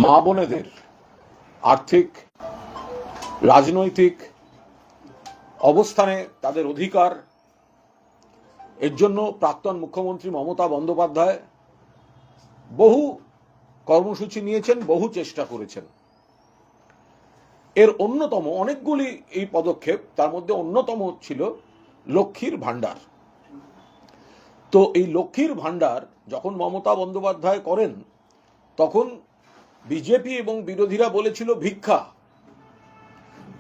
মা বোনেদের আর্থিক রাজনৈতিক অবস্থানে তাদের অধিকার এর জন্য প্রাক্তন মুখ্যমন্ত্রী মমতা বন্দ্যোপাধ্যায় বহু কর্মসূচি নিয়েছেন, বহু চেষ্টা করেছেন। এর অন্যতম অনেকগুলি এই পদক্ষেপ, তার মধ্যে অন্যতম ছিল লক্ষ্মীর ভাণ্ডার। তো এই লক্ষ্মীর ভাণ্ডার যখন মমতা বন্দ্যোপাধ্যায় করেন তখন বিজেপি এবং বিরোধীরা বলেছিল ভিক্ষা।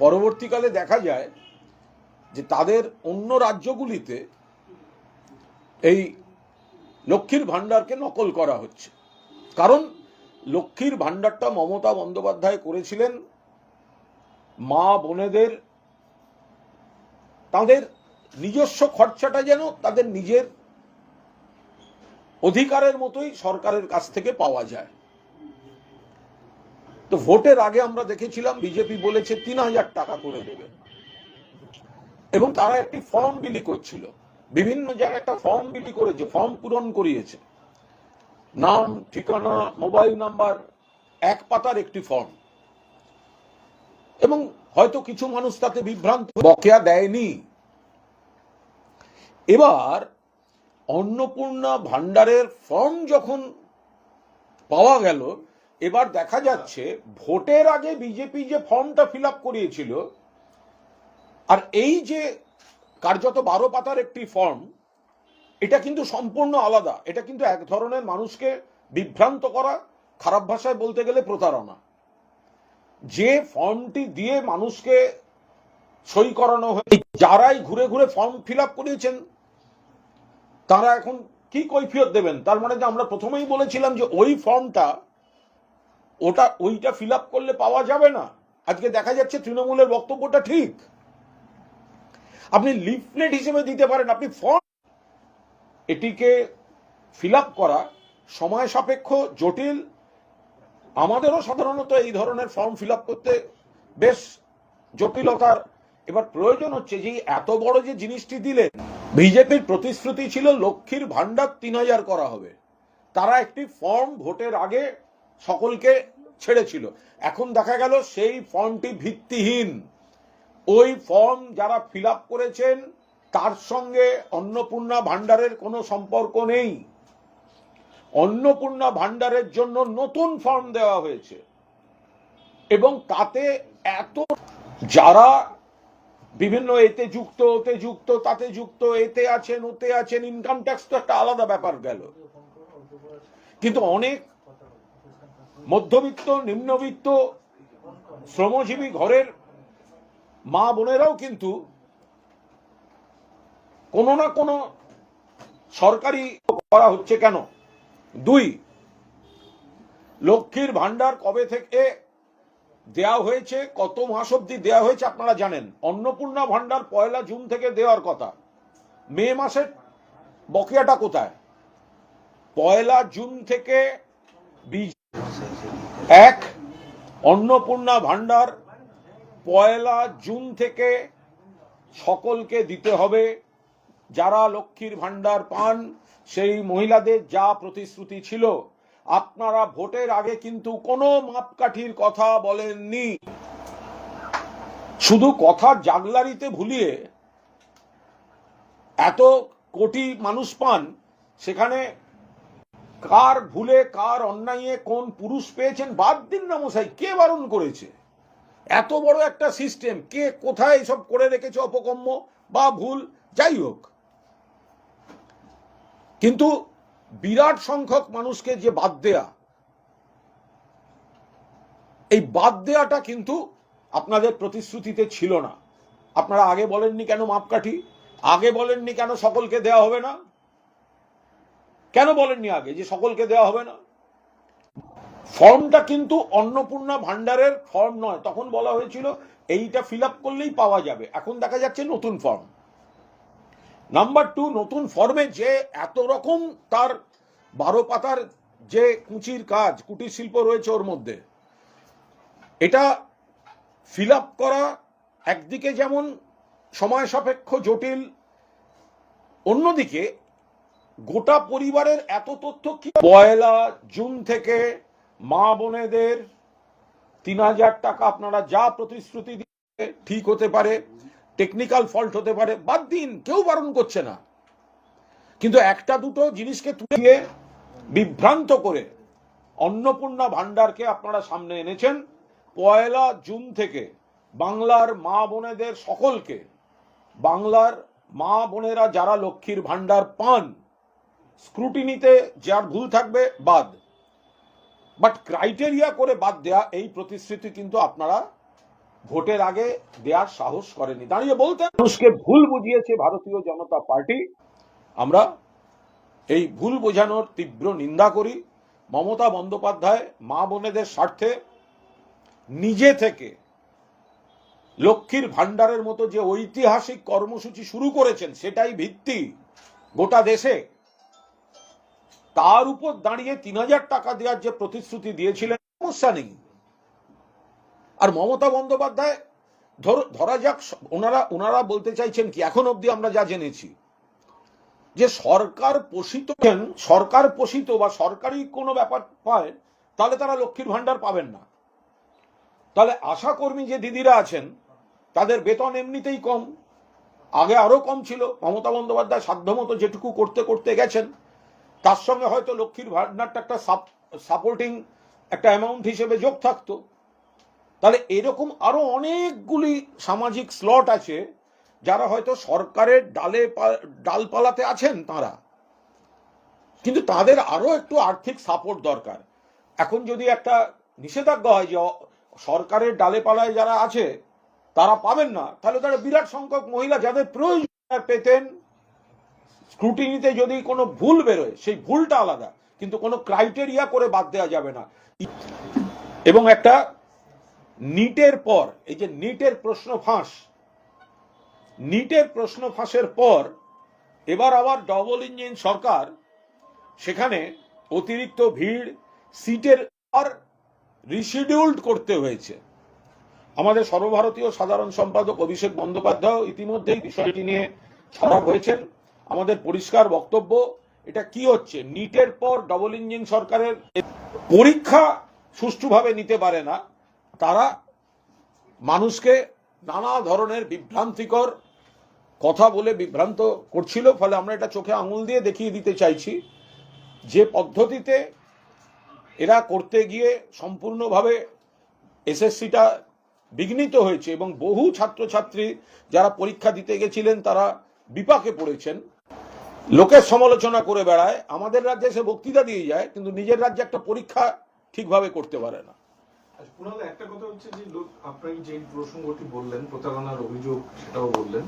পরবর্তীকালে দেখা যায় যে তাদের অন্য রাজ্যগুলিতে এই লক্ষ্মীর ভাণ্ডারকে নকল করা হচ্ছে। কারণ লক্ষ্মীর ভাণ্ডারটা মমতা বন্দ্যোপাধ্যায় করেছিলেন মা বোনেদের তাদের নিজস্ব খরচাটা যেন তাদের নিজের অধিকারের মতোই সরকারের কাছ থেকে পাওয়া যায়। তো ভোটের আগে আমরা দেখেছিলাম বিজেপি বলেছে ৩,০০০ টাকা করে দেবে, এবং তারা একটি ফর্ম বিলি করছিল, বিভিন্ন জায়গায় একটা ফর্ম বিলি করেছে, ফর্ম পূরণ করিয়েছে, নাম, ঠিকানা, মোবাইল নাম্বার, এক পাতার একটি ফর্ম। এবং হয়তো কিছু মানুষ তাতে বিভ্রান্ত, বকেয়া দেয়নি। এবার অন্নপূর্ণা ভাণ্ডারের ফর্ম যখন পাওয়া গেল, এবার দেখা যাচ্ছে ভোটের আগে বিজেপি যে ফর্মটা ফিল আপ করিয়েছিল আর এই যে কার্যত ১২ পাতার একটি ফর্ম, এটা কিন্তু সম্পূর্ণ আলাদা। এটা কিন্তু এক ধরনের মানুষকে বিভ্রান্ত করা, খারাপ ভাষায় বলতে গেলে প্রতারণা। যে ফর্মটি দিয়ে মানুষকে সই করানো হয়, যারাই ঘুরে ঘুরে ফর্ম ফিল আপ করিয়েছেন তারা এখন কি কৈফিয়ত দেবেন? তার মানে যে আমরা প্রথমেই বলেছিলাম যে ওই ফর্মটা ওইটা ফিল আপ করলে পাওয়া যাবে না। আজকে দেখা যাচ্ছে তৃণমূলের বক্তব্যটা ঠিক। আপনি লিফলেট হিসেবে দিতে পারেন, আপনি ফর্ম, এটিকে ফিল আপ করা সময় সাপেক্ষ, জটিল। আমাদেরও সাধারণত এই ধরনের ফর্ম ফিল আপ করতে বেশ জটিলতার এবার প্রয়োজন হচ্ছে। যে এত বড় যে জিনিসটি দিলেন, বিজেপির প্রতিশ্রুতি ছিল লক্ষ্মীর ভাণ্ডার ৩,০০০ করা হবে। তারা একটি ফর্ম ভোটের আগে সকলকে ছেড়েছিল। এখন দেখা গেল সেই ফর্মটি ভিত্তিহীন। ওই ফর্ম যারা ফিল আপ করেছেন তার সঙ্গে অন্নপূর্ণা ভাণ্ডারের কোনো সম্পর্ক নেই। অন্নপূর্ণা ভাণ্ডারের জন্য নতুন ফর্ম দেওয়া হয়েছে, এবং তাতে এত যারা বিভিন্ন এতে যুক্ত, ওতে যুক্ত, তাতে যুক্ত, এতে আছেন, ওতে আছেন, ইনকাম ট্যাক্স তো একটা আলাদা ব্যাপার গেল। কিন্তু অনেক মধ্যবিত্ত, নিম্নবিত্ত, শ্রমজীবী ঘরের মা বোনেরাও কিন্তু কোনো না কোনো সরকারি করা হচ্ছে। কেন? ২, লক্ষ্মীর ভাণ্ডার কবে থেকে দেয়া হয়েছে, কত মাস অব্দি দেয়া হয়েছে আপনারা জানেন। অন্নপূর্ণা ভাণ্ডার ১ জুন থেকে দেওয়ার কথা। মে মাসের বকেয়াটা কোথায়? ১ জুন থেকে ১ অন্নপূর্ণা ভাণ্ডার ১ জুন থেকে সকলকে দিতে হবে। যারা লক্ষ্মীর ভাণ্ডার পান সেই মহিলাদের যা প্রতিশ্রুতি ছিল। আপনারা ভোটের আগে কিন্তু কোনো মাপকাঠির কথা বলেননি, শুধু কথা জাগলারিতে ভুলিয়ে এত কোটি মানুষ পান, সেখানে কার ভুলে, কার অন্যায়ে কোন পুরুষ পেয়েছেন বাদ দিন না মশাই। কে বারণ করেছে? এত বড় একটা সিস্টেম কে কোথায় এসব করে রেখেছে, অপকম্য বা ভুল যাই হোক। কিন্তু বিরাট সংখ্যক মানুষকে যে বাদ দেয়া, এই বাদ দেয়াটা কিন্তু আপনাদের প্রতিশ্রুতিতে ছিল না। আপনারা আগে বলেননি কেন মাপকাঠি? আগে বলেননি কেন সকলকে দেয়া হবে না? কেন বলেননি আগে যে সকলকে দেওয়া হবে না? ফর্মটা কিন্তু অন্নপূর্ণা ভাণ্ডারের ফর্ম নয়। তখন বলা হয়েছিল এইটা ফিল আপ করলেই পাওয়া যাবে। এখন দেখা যাচ্ছে নতুন ফর্ম। নাম্বার ২, নতুন ফর্মে যে এত রকম তার ১২ পাতার যে কুচির কাজ, কুটির শিল্প রয়েছে ওর মধ্যে, এটা ফিল আপ করা একদিকে যেমন সময় সাপেক্ষ, জটিল, অন্যদিকে গোটা পরিবারের এত তথ্য কি ১ জুন থেকে মা বোনেদের ৩,০০০ টাকা আপনারা যা প্রতিশ্রুতি দিয়ে ঠিক হতে পারে, টেকনিক্যাল ফল্ট হতে পারে, বাদ দিন, কেউ বারণ করছে না, কিন্তু একটা দুটো জিনিসকে তুলে দিয়ে বিভ্রান্ত করে অন্নপূর্ণা ভান্ডারকে আপনারা সামনে এনেছেন। ১ জুন থেকে বাংলার মা বোনেদের সকলকে, বাংলার মা বোনেরা যারা লক্ষ্মীর ভান্ডার পান, স্ক্রুটিনিতে যার ভুল থাকবে বাদ, বাট ক্রাইটেরিয়া করে বাদ দেয়া, এই প্রতিশ্রুতি কিন্তু আপনারা ভোটের আগে দেওয়ার সাহস করেনি। দাঁড়িয়ে বলতেন মানুষকে ভুল বুঝিয়েছে ভারতীয় জনতা পার্টি। আমরা এই ভুল বোঝানোর তীব্র নিন্দা করি। মমতা বন্দ্যোপাধ্যায় মা বোনেদের স্বার্থে নিজে থেকে লক্ষ্মীর ভান্ডারের মতো যে ঐতিহাসিক কর্মসূচি শুরু করেছেন, সেটাই ভিত্তি গোটা দেশে। তার উপর দাঁড়িয়ে ৩,০০০ টাকা দেওয়ার যে প্রতিশ্রুতি দিয়েছিলেন, সমস্যা নেই। আর মমতা বন্দ্যোপাধ্যায় ধরা যাক ওনারা বলতে চাইছেন কি, এখন অবধি আমরা যা জেনেছি যে সরকার পোষিত বা সরকারি কোনো ব্যাপার পায়, তাহলে তারা লক্ষ্মীর ভান্ডার পাবেন না। তাহলে আশাকর্মী যে দিদিরা আছেন তাদের বেতন এমনিতেই কম, আগে আরো কম ছিল। মমতা বন্দ্যোপাধ্যায় সাধ্যমতো যেটুকু করতে করতে গেছেন, তার সঙ্গে হয়তো লক্ষ্মীর ভান্ডারটা একটা সাপোর্টিং একটা অ্যামাউন্ট হিসেবে যোগ থাকতো। তাহলে এরকম আরো অনেকগুলি সামাজিক স্লট আছে যারা হয়তো সরকারের ডালপালাতে আছেন তারা, কিন্তু তাদের আরো একটু আর্থিক সাপোর্ট দরকার। এখন যদি একটা নিষেধাজ্ঞা হয় যে সরকারের ডালে পালায় যারা আছে তারা পাবেন না, তাহলে তারা বিরাট সংখ্যক মহিলা যাদের প্রয়োজন পেতেন। স্ক্রুটিনিতে যদি কোনো ভুল বেরোয়, সেই ভুলটা আলাদা, কিন্তু কোনো ক্রাইটেরিয়া করে বাদ দেওয়া যাবে না। এবং একটা নিটের পর, এই যে নিটের প্রশ্ন ফাঁসের পর এবার আবার ডবল ইঞ্জিন সরকার, সেখানে অতিরিক্ত ভিড়, সিটের আর রিশিডিউলড করতে হয়েছে। আমাদের সর্বভারতীয় সাধারণ সম্পাদক অভিষেক বন্দ্যোপাধ্যায় ইতিমধ্যেই বিষয়টি নিয়ে সরব হয়েছেন। আমাদের পরিষ্কার বক্তব্য, এটা কি হচ্ছে, নিটের পর ডবল ইঞ্জিন সরকারের পরীক্ষা সুষ্ঠুভাবে নিতে পারে না, তারা মানুষকে নানা ধরনের বিভ্রান্তিকর কথা বলে বিভ্রান্ত করছিল। ফলে আমরা এটা চোখে আঙুল দিয়ে দেখিয়ে দিতে চাইছি যে পদ্ধতিতে এরা করতে গিয়ে সম্পূর্ণভাবে এসএসসিটা বিঘ্নিত হয়েছে এবং বহু ছাত্রছাত্রী যারা পরীক্ষা দিতে গেছিলেন তারা বিপাকে পড়েছেন। লোকের সমালোচনা করে বেড়ায়, আমাদের রাজ্যে এসে বক্তৃতা দিয়ে যায়, কিন্তু নিজের রাজ্যে একটা পরীক্ষা ঠিকভাবে করতে পারে না। একটা কথা হচ্ছে যে আপনি যে প্রসঙ্গটি বললেন, প্রতারণার অভিযোগ, সেটাও বললেন।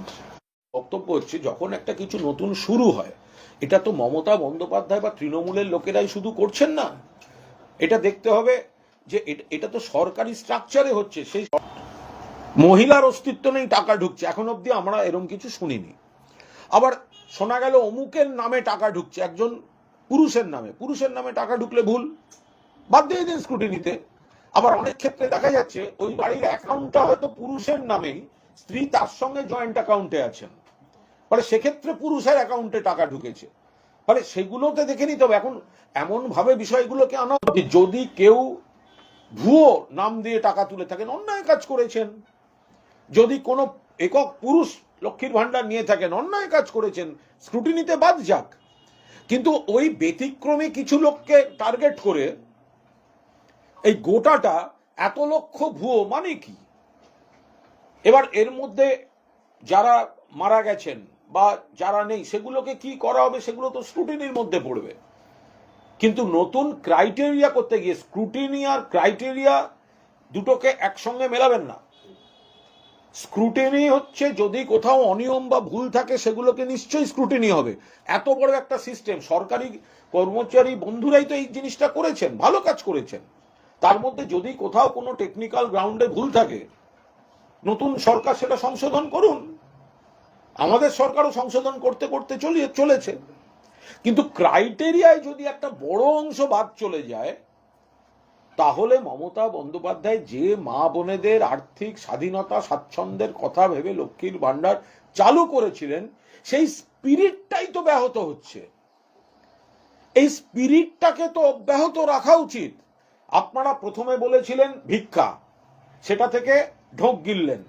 বক্তব্য হচ্ছে, যখন একটা কিছু নতুন শুরু হয়, এটা তো মমতা বন্দ্যোপাধ্যায় বা তৃণমূলের লোকেরাই শুধু করছেন না, এটা দেখতে হবে যে এটা তো সরকারি স্ট্রাকচারে হচ্ছে। সেই মহিলার অস্তিত্ব নেই, টাকা ঢুকছে, এখন অব্দি আমরা এরকম কিছু শুনিনি। আবার শোনা গেল অমুকের নামে টাকা ঢুকছে, একজন পুরুষের নামে টাকা ঢুকলে ভুল, বাদ দিয়ে দিন স্ক্রুটিনিতে। আবার অনেক ক্ষেত্রে দেখা যাচ্ছে ওই বাড়ির অ্যাকাউন্টটা হয়তো পুরুষের নামেই, স্ত্রী তার সঙ্গে জয়েন্ট অ্যাকাউন্টে আছেন, ফলে সেক্ষেত্রে পুরুষের অ্যাকাউন্টে টাকা ঢুকেছে। ফলে সেগুলোতে দেখে নিতে হবে। এখন এমন ভাবে বিষয়গুলোকে আনা, যদি কেউ ভুয়ো নাম দিয়ে টাকা তুলে থাকেন, অন্যায় কাজ করেছেন। যদি কোনো একক পুরুষ লক্ষ্মীর ভান্ডার নিয়ে থাকেন, অন্যায় কাজ করেছেন, স্ক্রুটিনিতে বাদ যাক। কিন্তু ওই ব্যতিক্রমী কিছু লোককে টার্গেট করে এই গোটাটা এত লক্ষ ভুয়ো মানে কি? এবার এর মধ্যে যারা মারা গেছেন বা যারা নেই, সেগুলোকে কি করা হবে, সেগুলো তো স্ক্রুটিনির মধ্যে পড়বে। কিন্তু নতুন ক্রাইটেরিয়া করতে গিয়ে স্ক্রুটিনি আর ক্রাইটেরিয়া দুটোকে একসঙ্গে মেলাবেন না। স্ক্রুটিনি হচ্ছে যদি কোথাও অনিয়ম বা ভুল থাকে, সেগুলোকে নিশ্চয়ই স্ক্রুটিনি হবে। এত বড় একটা সিস্টেম, সরকারি কর্মচারী বন্ধুরাই তো এই জিনিসটা করেছেন, ভালো কাজ করেছেন। তার মধ্যে যদি কোথাও কোনো টেকনিক্যাল গ্রাউন্ডে ভুল থাকে, নতুন সরকার সেটা সংশোধন করুন। আমাদের সরকারও সংশোধন করতে করতে চলেছে। কিন্তু ক্রাইটেরিয়ায় যদি একটা বড় অংশ বাদ চলে যায়, তাহলে মমতা বন্দ্যোপাধ্যায় যে মা বোনেদের আর্থিক স্বাধীনতা স্বাচ্ছন্দ্যের কথা ভেবে লক্ষ্মীর ভান্ডার চালু করেছিলেন, সেই স্পিরিটটাই তো ব্যাহত হচ্ছে। এই স্পিরিটটাকে তো অব্যাহত রাখা উচিত। আপনারা প্রথমে বলেছিলেন ভিক্ষা, সেটা থেকে ঢোক গিললেন,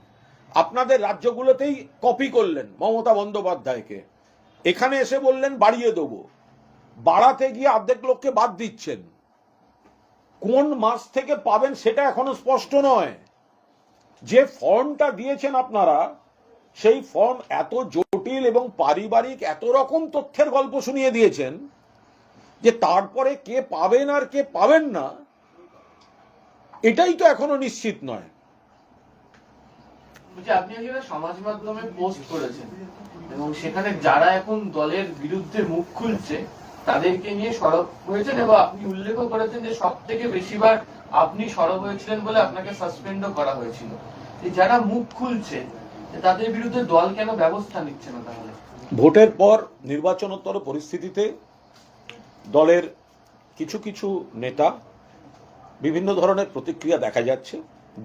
আপনাদের রাজ্যগুলোতেই কপি করলেন মমতা বন্দ্যোপাধ্যায়কে, এখানে এসে বললেন বাড়িয়ে দেবো, বাড়াতে গিয়ে অর্ধেক লোককে বাদ দিচ্ছেন। কোন মাস থেকে পাবেন সেটা এখনো স্পষ্ট নয়। যে ফর্মটা দিয়েছেন আপনারা, সেই ফর্ম এত জটিল এবং পারিবারিক এত রকম তথ্যের গল্প শুনিয়ে দিয়েছেন যে তারপরে কে পাবেন আর কে পাবেন না এটাই তো এখনো নিশ্চিত নয়। আপনি আজকে সমাজ মাধ্যমে পোস্ট করেছেন এবং সেখানে যারা এখন দলের বিরুদ্ধে মুখ খুলছে তাদেরকে নিয়ে সরব হয়েছেন এবং আপনি উল্লেখ করেছেন যে সব থেকে বেশিবার আপনি সরব হয়েছিলেন বলে আপনাকে সাসপেন্ডও করা হয়েছিল। যারা মুখ খুলছে তাদের বিরুদ্ধে দল কেন ব্যবস্থা নিচ্ছে না? তাহলে ভোটের পর নির্বাচনোত্তর পরিস্থিতিতে দলের কিছু কিছু নেতা বিভিন্ন ধরনের প্রতিক্রিয়া দেখা যাচ্ছে।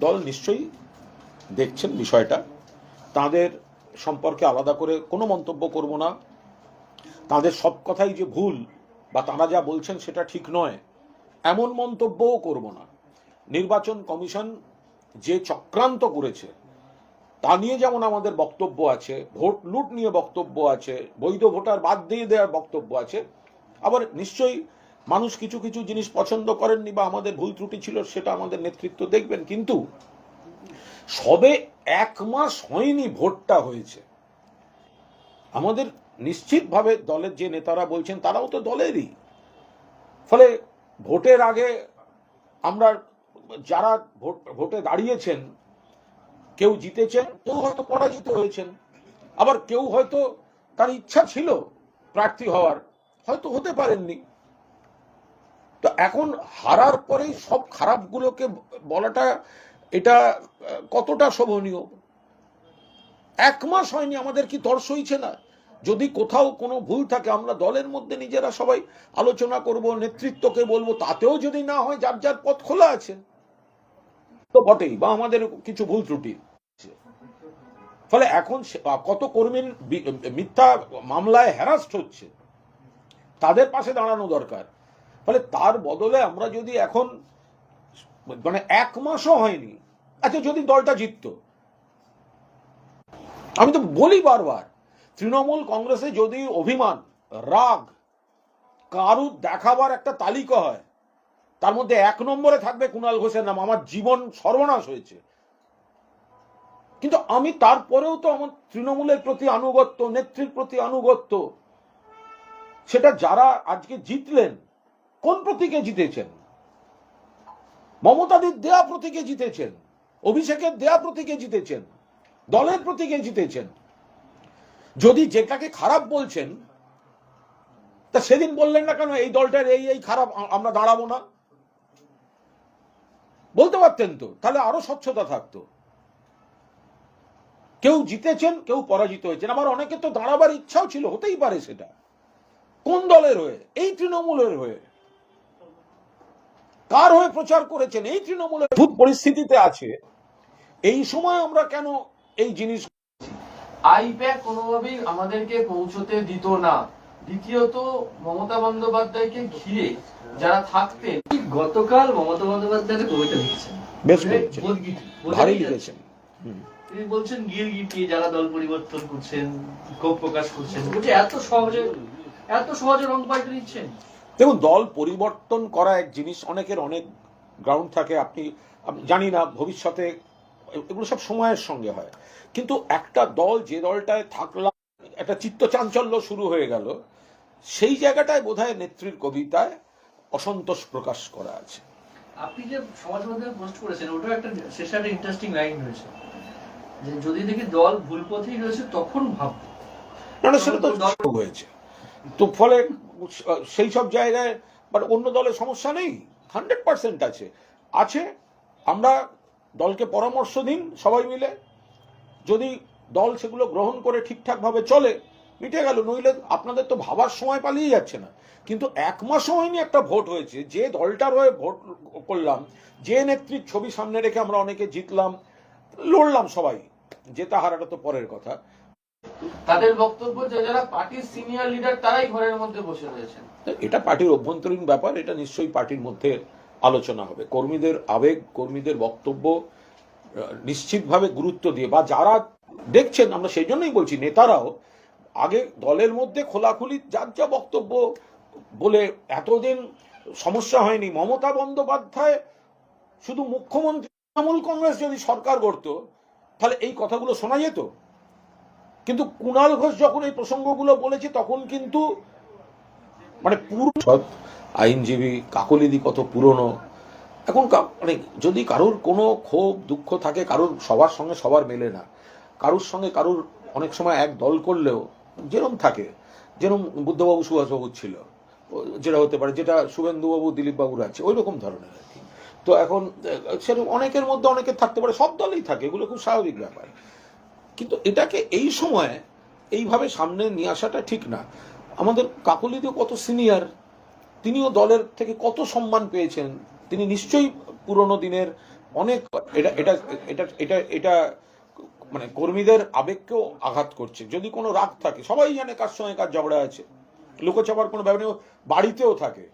দল নিশ্চয়ই দেখছেন বিষয়টা, তাদের সম্পর্কে আলাদা করে কোনো মন্তব্য করব না। তাদের সব কথাই যে ভুল বা তারা যা বলছেন সেটা ঠিক নয় এমন মন্তব্যও করব না। নির্বাচন কমিশন যে চক্রান্ত করেছে তা নিয়ে যেমন আমাদের বক্তব্য আছে, ভোট লুট নিয়ে বক্তব্য আছে, বৈধ ভোটার বাদ দিয়ে দেওয়ার বক্তব্য আছে, আবার নিশ্চয়ই মানুষ কিছু কিছু জিনিস পছন্দ করেননি বা আমাদের ভুল ত্রুটি ছিল সেটা আমাদের নেতৃত্ব দেখবেন। কিন্তু সবে 1 মাস হয়নি ভোটটা হয়েছে, আমাদের নিশ্চিতভাবে দলের যে নেতারা বলছেন তারাও তো দলেরই। ফলে ভোটের আগে আমরা যারা ভোটে দাঁড়িয়েছেন, কেউ জিতেছেন, কেউ হয়তো পরাজিত হয়েছেন, আবার কেউ হয়তো তার ইচ্ছা ছিল প্রার্থী হওয়ার, হয়তো হতে পারেননি। তো এখন হারার পরেই সব খারাপগুলোকে বলাটা এটা কতটা শোভনীয়? 1 মাস হয়নি, আমাদের কি তর সইছে না? যদি কোথাও কোনো ভুল থাকে আমরা দলের মধ্যে নিজেরা সবাই আলোচনা করব, নেতৃত্বকে বলবো, তাতেও যদি না হয় যার যার পথ খোলা আছে তো বটেই, বা আমাদের কিছু ভুল ত্রুটি। ফলে এখন কত কর্মীর মিথ্যা মামলায় হ্যারাস্ট হচ্ছে, তাদের পাশে দাঁড়ানো দরকার। ফলে তার বদলে আমরা যদি এখন মানে 1 মাসও হয়নি, আচ্ছা যদি দলটা জিতত, আমি তো বলি বারবার, তৃণমূল কংগ্রেসে যদি অভিমান, রাগ, কারুর দেখাবার একটা তালিকা হয়, তার মধ্যে 1 নম্বরে থাকবে কুণাল ঘোষের নাম। আমার জীবন সর্বনাশ হয়েছে, কিন্তু আমি তারপরেও তো আমার তৃণমূলের প্রতি আনুগত্য, নেত্রীর প্রতি আনুগত্য, সেটা যারা আজকে জিতলেন, কোন প্রতীকে জিতেছেন? মমতাদির দেয়া প্রতীকে জিতেছেন, অভিষেকের দেয়া প্রতীকে জিতেছেন, দলের প্রতীকে জিতেছেন। যদি যেটাকে খারাপ বলছেন তা সেদিন বললেন না কেন এই দলটার এই খারাপ, আমরা দাঁড়াবো না? বলতে পারতেন তো, তাহলে আরো স্বচ্ছতা থাকতো। কেউ জিতেছেন, কেউ পরাজিত হয়েছেন, আবার অনেকে তো দাঁড়াবার ইচ্ছাও ছিল, হতেই পারে। সেটা কোন দলের হয়ে? এই তৃণমূলের হয়ে। কার হয়ে প্রচার করেছেন? এই তৃণমূলের। ভূত পরিস্থিতিতে আছে, এই সময় আমরা কেন এই জিনিস? আইপ্যাক কোনোভাবেই আমাদেরকে পৌঁছতে দিত না। দ্বিতীয়ত মমতা বন্দ্যোপাধ্যায়কে ঘিরে যারা থাকতেন, গতকাল মমতা বন্দ্যোপাধ্যায় কবিতা লিখেছেন, বেশ ভারী লিখেছেন। তিনি বলছেন গিরগিটি যারা দল পরিবর্তন করছেন, ক্ষোভ প্রকাশ করছেন, এত সহজে রং পাল্টে দিচ্ছেন। দেখুন, দল পরিবর্তন করা এক জিনিস, অনেকের অনেক গ্রাউন্ড থাকে, আপনি জানি না ভবিষ্যতে এগুলো সব সময়ের সঙ্গে হয়, কিন্তু একটা দল যে দলটায় থাকলাম একটা চিত্ত চাঞ্চল্য শুরু হয়ে গেল, সেই জায়গাটায় বোধহয় নেত্রীর কবিতায় অসন্তোষ প্রকাশ করা আছে। আপনি যে সমাজ মাধ্যমে পোস্ট করেছেন ওটা একটা শেষে একটা ইন্টারেস্টিং লাইন রয়েছে যে যদি দেখি দল ভুল পথেই রয়েছে তখন ভাববো। না, সেটা তো হয়েছে তো, ফলে সেই সব জায়গায় বাট অন্য দলের সমস্যা নেই, 100% আছে। আমরা দলকে পরামর্শ দিন সবাই মিলে, যদি দল সেগুলো গ্রহণ করে ঠিকঠাক ভাবে চলে মিটে গেল, নইলে আপনাদের তো ভাবার সময় পালিয়ে যাচ্ছে না। কিন্তু 1 মাসও হয়নি, একটা ভোট হয়েছে, যে দলটার হয়ে ভোট করলাম, যে নেত্রীর ছবি সামনে রেখে আমরা অনেকে জিতলাম, লড়লাম সবাই, জেতা হারাটা তো পরের কথা। তাদের বক্তব্য যে যারা পার্টির সিনিয়র লিডার তারাই ঘরের মধ্যে বসে রয়েছেন। এটা পার্টির অভ্যন্তরীণ ব্যাপার, এটা নিশ্চয়ই পার্টির মধ্যে আলোচনা হবে। কর্মীদের আবেগ, কর্মীদের বক্তব্য নিশ্চিতভাবে গুরুত্ব দিয়ে, বা যারা দেখছেন, আমরা সেই জন্যই বলছি নেতারাও আগে দলের মধ্যে খোলাখুলি যার যা বক্তব্য বলে এতদিন সমস্যা হয়নি। মমতা বন্দ্যোপাধ্যায় শুধু মুখ্যমন্ত্রী, তৃণমূল কংগ্রেস যদি সরকার করত তাহলে এই কথাগুলো শোনা যেত। কিন্তু কুণাল ঘোষ যখন এই প্রসঙ্গগুলো বলেছে তখন কিন্তু মানে পুরো আইনজীবী কাকলিদি কত পুরনো। এখন মানে যদি কারোর কোনো ক্ষোভ দুঃখ থাকে, কারোর সবার সঙ্গে সবার মেলে না, কারোর সঙ্গে কারোর অনেক সময় এক দল করলেও যেরকম থাকে, যেরকম বুদ্ধবাবু সুভাষবাবুর ছিল, যেটা হতে পারে, যেটা শুভেন্দুবাবু দিলীপবাবুর আছে, ওই রকম ধরনের আর কি। তো এখন সেরকম অনেকের মধ্যে অনেকের থাকতে পারে, সব দলেই থাকে, এগুলো খুব স্বাভাবিক ব্যাপার। কিন্তু এটাকে এই সময় এইভাবে সামনে নিয়ে আসাটা ঠিক না। আমাদের কাকলিদিও কত সিনিয়র, তিনিও দলের থেকে কত সম্মান পেয়েছেন, তিনি নিশ্চয়ই পুরনো দিনের অনেক, এটা এটা এটা এটা এটা মানে কর্মীদের আবেগকেও আঘাত করছে। যদি কোনো রাগ থাকে, সবাই জানে কার সঙ্গে কার ঝগড়া আছে, লুকোচাপার কোনো ব্যাপার নেই। বাড়িতেও থাকে,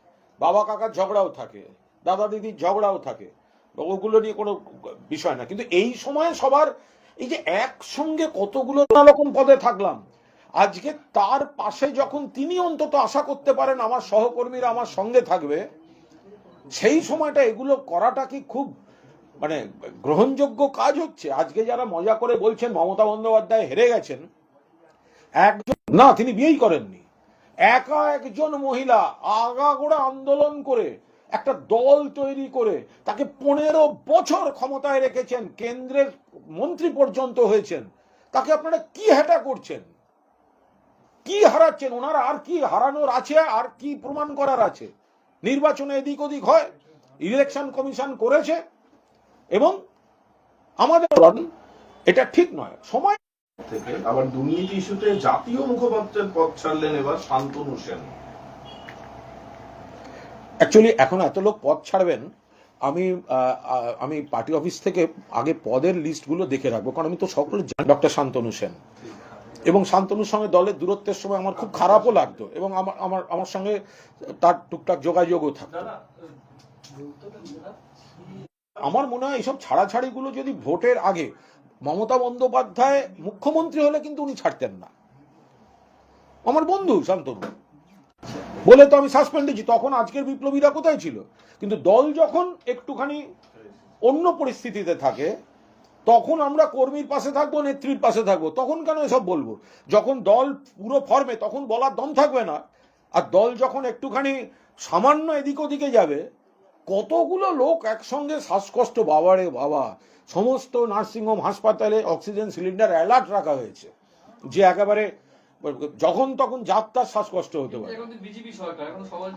বাবা কাকার ঝগড়াও থাকে, দাদা দিদির ঝগড়াও থাকে, ওগুলো নিয়ে কোনো বিষয় না। কিন্তু এই সময় সবার এই যে একসঙ্গে কতগুলো নানা রকম পদে থাকলাম, আজকে তার পাশে যখন তিনি অন্তত আশা করতে পারেন আমার সহকর্মীরা আমার সঙ্গে থাকবে, সেই সময়টা এগুলো করাটা কি খুব মানে গ্রহণযোগ্য কাজ হচ্ছে? আজকে যারা মজা করে বলছেন মমতা বন্দ্যোপাধ্যায় হেরে গেছেন, একজন না, তিনি বিয়েই করেননি, একা একজন মহিলা আগাগোড়া আন্দোলন করে একটা দল তৈরি করে তাকে 15 বছর ক্ষমতায় রেখেছেন, কেন্দ্রের মন্ত্রী পর্যন্ত হয়েছেন। তাকে আপনারা কি হেটা করছেন, কি হারাচ্ছেন? ওনার আর কি হারানোর আছে, আর কি প্রমাণ করার আছে? নির্বাচনে এদিক ওদিক হয়, ইলেকশন কমিশন করেছে, এবং আমাদের এটা ঠিক নয়। সময় থেকে আবার দুর্নীতি ইস্যুতে জাতীয় মুখপাত্রের পদ ছাড়লেন এবার শান্তনু সেন। অ্যাকচুয়ালি এখন এত লোক পদ ছাড়বেন, আমি পার্টি অফিস থেকে আগে পদের লিস্টগুলো দেখে রাখবো, কারণ আমি তো সকলে জানি। ডক্টর শান্তনু সেন, এবং শান্তনুর সঙ্গে দলের দূরত্বের সময় আমার খুব খারাপও লাগতো, এবং আমার সঙ্গে তার টুকটাক যোগাযোগও থাকতো। আমার মনে হয় এইসব ছাড়াছাড়িগুলো যদি ভোটের আগে, মমতা বন্দ্যোপাধ্যায় মুখ্যমন্ত্রী হলে কিন্তু উনি ছাড়তেন না। আমার বন্ধু শান্তনু বলে তো আমি সাসপেন্ড হয়েছি, তখন আজকের বিপ্লবীরা কোথায় ছিল? কিন্তু দল যখন একটুখানি অন্য পরিস্থিতিতে থাকে, তখন আমরা কর্মীর পাশে থাকবো, নেত্রীর পাশে থাকবো। তখন কেন এসব বলবো? যখন দল পুরো ফর্মে, তখন বলার দম থাকবে না। আর দল যখন একটুখানি সামান্য এদিক ওদিকে যাবে, কতগুলো লোক একসঙ্গে শ্বাসকষ্ট, বাবারে বাবা, সমস্ত নার্সিংহোম হাসপাতালে অক্সিজেন সিলিন্ডার অ্যালার্ট রাখা হয়েছে, যে একেবারে যখন তখন যাত্রার শ্বাসকষ্ট হতে পারে। বিজেপি সরকার এখন সবাই